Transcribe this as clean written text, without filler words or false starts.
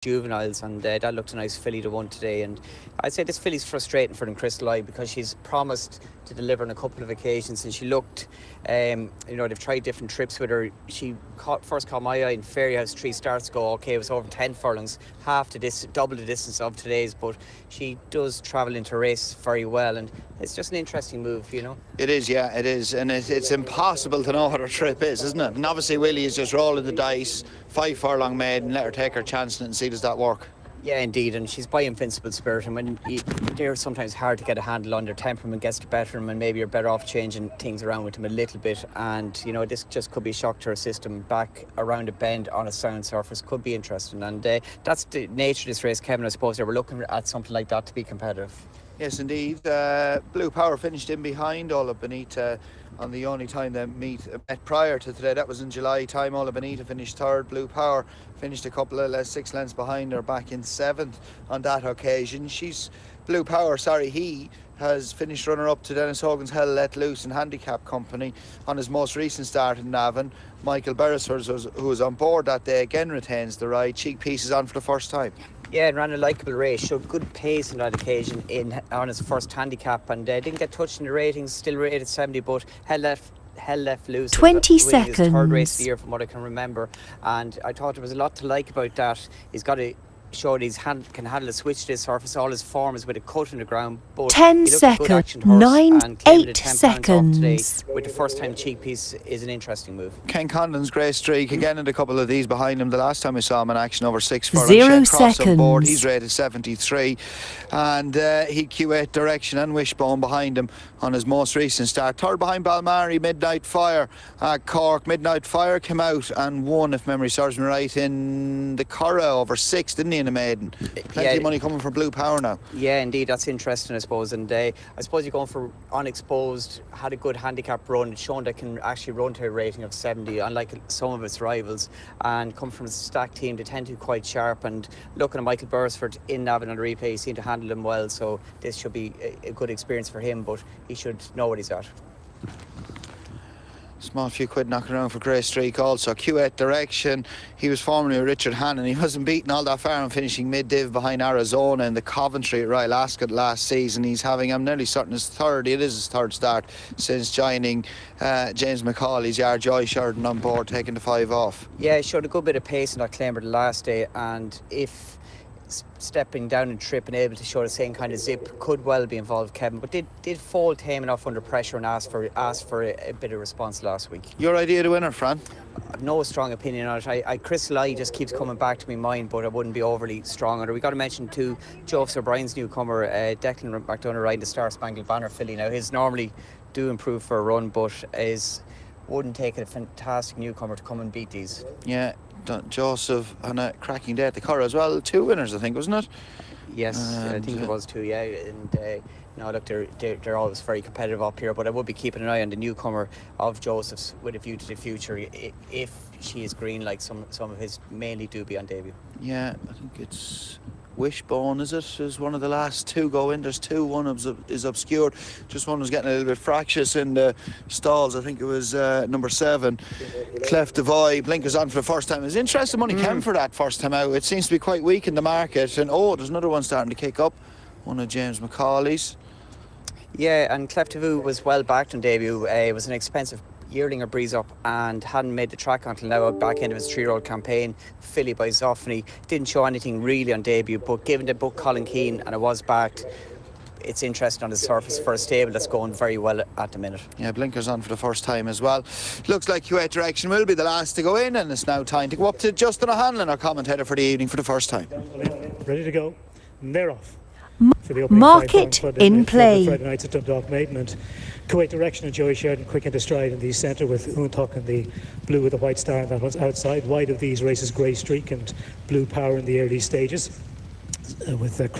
juveniles, and that looked a nice filly to won today. And I'd say this filly's frustrating for them, Crystal Eye, because she's promised to deliver on a couple of occasions, and she looked, they've tried different trips with her. She first caught my eye in Fairyhouse 3 starts ago. Okay, it was over 10 furlongs, double the distance of today's, but she does travel into a race very well, and it's just an interesting move, It is, yeah, it is, and it's impossible to know what her trip is, isn't it? And obviously Willie is just rolling the dice, 5 furlong maiden, let her take her chance and see does that work. Yeah, indeed, and she's by Invincible Spirit, and when they're sometimes hard to get a handle on, their temperament gets the better of them, and maybe you're better off changing things around with them a little bit. And this just could be a shock to her system back around a bend on a sound surface. Could be interesting, and that's the nature of this race, Kevin. I suppose they were looking at something like that to be competitive. Yes, indeed. Blue Power finished in behind Ola Benita on the only time they met prior to today. That was in July time. Ola Benita finished third. Blue Power finished a couple of 6 lengths behind her back in 7th on that occasion. He has finished runner-up to Dennis Hogan's Hell Let Loose in Handicap Company on his most recent start in Navan. Michael Beresford, who was on board that day, again retains the ride. Cheek Piece is on for the first time. Yeah, and ran a likeable race, showed good pace on that occasion on his first handicap, and didn't get touched in the ratings, still rated 70, but hell left loose. 20 seconds. His third race of the year from what I can remember, and I thought there was a lot to like about that. He's got to show that he can handle a switch to this surface. All his form is with a cut in the ground. But 10 seconds. 8 seconds. With the first time Cheek Piece is an interesting move. Ken Condon's grey streak again, and a couple of these behind him. The last time we saw him in action, over 6 furlongs. 0 seconds. On board. He's rated 73, and he Q8 Direction and Wishbone behind him on his most recent start. Third behind Balmari, Midnight Fire at Cork. Midnight Fire came out and won, if memory serves me right, in the Curra over 6, didn't he, in a maiden? Plenty of money coming from Blue Power now. Yeah, indeed, that's interesting, I suppose. And I suppose you're going for unexposed, had a good handicap run. It's shown that can actually run to a rating of 70, unlike some of its rivals, and come from a stacked team. They tend to be quite sharp, and looking at Michael Beresford in Navan on the replay, he seemed to handle them well, so this should be a good experience for him, but he should know what he's at. Small few quid knocking around for Grey Streak also. Q8 Direction, he was formerly with Richard Hannon. He wasn't beaten all that far and finishing mid-div behind Arizona in the Coventry at Royal Ascot last season. He's having, I'm nearly certain, his third start since joining James McCauley's yard. Joy Sheridan on board, taking the 5 off. Yeah, he showed a good bit of pace in that claimer the last day, and if stepping down and trip and able to show the same kind of zip could well be involved, Kevin, but did fall tame enough under pressure and asked for a bit of response last week. Your idea to winner, Fran? I've no strong opinion on it. Crystal Eye just keeps coming back to my mind, but I wouldn't be overly strong on it. We got to mention too, Joseph O'Brien's newcomer, Declan McDonough, riding the Star Spangled Banner filly. Now his normally do improve for a run, but wouldn't take a fantastic newcomer to come and beat these. Yeah, Joseph on a cracking day at the Curra as well. 2 winners, I think, wasn't it? Yes, I think it was 2, yeah. And look, they're always very competitive up here, but I would be keeping an eye on the newcomer of Joseph's with a view to the future, if she is green like some of his mainly do be on debut. Yeah, I think it's Wishbone, is it? Is one of the last 2 go in. There's 2, one is obscured. Just one was getting a little bit fractious in the stalls. I think it was number 7, Cleft Devoy. Blinkers on for the first time. It's interesting money came for that first time out. It seems to be quite weak in the market. And there's another one starting to kick up. One of James McCauley's. Yeah, and Cleft Devoy was well backed on debut. It was an expensive yearling or breeze up and hadn't made the track until now, back end of his 3-year-old campaign. Filly by Zoffany didn't show anything really on debut, but given the book Colin Keane and it was backed, it's interesting on the surface for a stable that's going very well at the minute. Yeah, blinkers on for the first time as well. Looks like Q8 Direction will be the last to go in, and it's now time to go up to Justin O'Hanlon, our commentator for the evening, for the first time. Ready to go, and they're off. Market in play. Friday nights at Dundalk Maiden, and Q8 Direction and Joey Sheridan quick into stride in the centre, with Untuck and the blue with the white star, and that one's outside. Wide of these races, Grey Streak and Blue Power in the early stages, with Chris